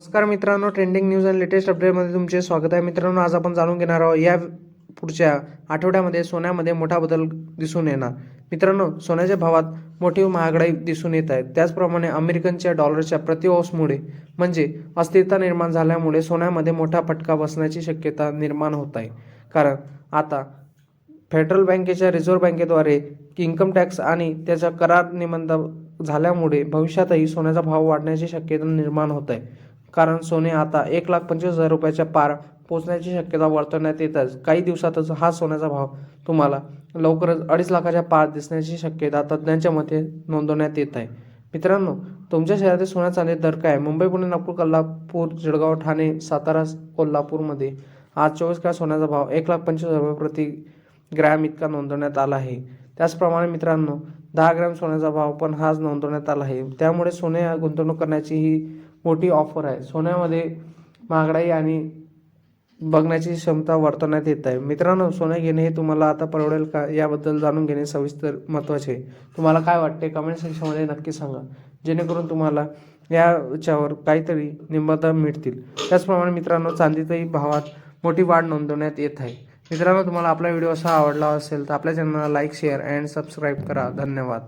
नमस्कार मित्रांनो, trending news आणि लेटेस्ट अपडेटमध्ये तुमचे स्वागत आहे. मित्रांनो, आज आपण जाणून घेणार आहोत या पुढच्या आठवड्यामध्ये सोन्यामध्ये मोठा बदल दिसून येणार. मित्रांनो, सोन्याच्या भावात मोठी महागडाई दिसून येत आहे. त्याचप्रमाणे अमेरिकनच्या डॉलरच्या प्रति औंसमुळे म्हणजे अस्थिरता निर्माण झाल्यामुळे सोन्यामध्ये मोठा फटका बसण्याची शक्यता निर्माण होत आहे. कारण आता फेडरल बँकेच्या रिझर्व्ह बँकेद्वारे इन्कम टॅक्स आणि त्याचा करार निबंध झाल्यामुळे भविष्यातही सोन्याचा भाव वाढण्याची शक्यता निर्माण होत आहे. कारण सोने आता 1,25,000 रुपयाच्या पार पोहोचण्याची शक्यता वर्तवण्यात येतच काही दिवसातच हा सोन्याचा भाव तुम्हाला लवकरच 2.5 लाखाच्या पार दिसण्याची शक्यता तज्ज्ञांच्या मते नोंदवण्यात येत आहे. मित्रांनो, तुमच्या शहरातील सोन्या चांदी दर काय? मुंबई, पुणे, नागपूर, कोल्हापूर, जळगाव, ठाणे, सातारा, कोल्हापूरमध्ये आज 24 कॅरेट सोन्याचा भाव 1,25,000 रुपये प्रति ग्रॅम इतका नोंदवण्यात आला आहे. त्याचप्रमाणे मित्रांनो, 10 ग्रॅम सोन्याचा भाव पण हाच नोंदवण्यात आला आहे. त्यामुळे सोने गुंतवणूक करण्याची ही मोठी ऑफर आहे. सोन्यामध्ये महागडाई आणि बघण्याची क्षमता वर्तवण्यात येत आहे. मित्रांनो, सोने घेणे हे तुम्हाला आता परवडेल का याबद्दल जाणून घेणे सविस्तर महत्त्वाचे आहे. तुम्हाला काय वाटते कमेंट सेक्शनमध्ये नक्की सांगा, जेणेकरून तुम्हाला याच्यावर काहीतरी निबंध मिळतील. त्याचप्रमाणे मित्रांनो, चांदीतही भावात मोठी वाढ नोंदवण्यात येत आहे. मित्रांनो, तुम्हाला आपला व्हिडिओ असा आवडला असेल तर आपल्या चॅनलला लाईक, शेअर अँड सबस्क्राईब करा. धन्यवाद.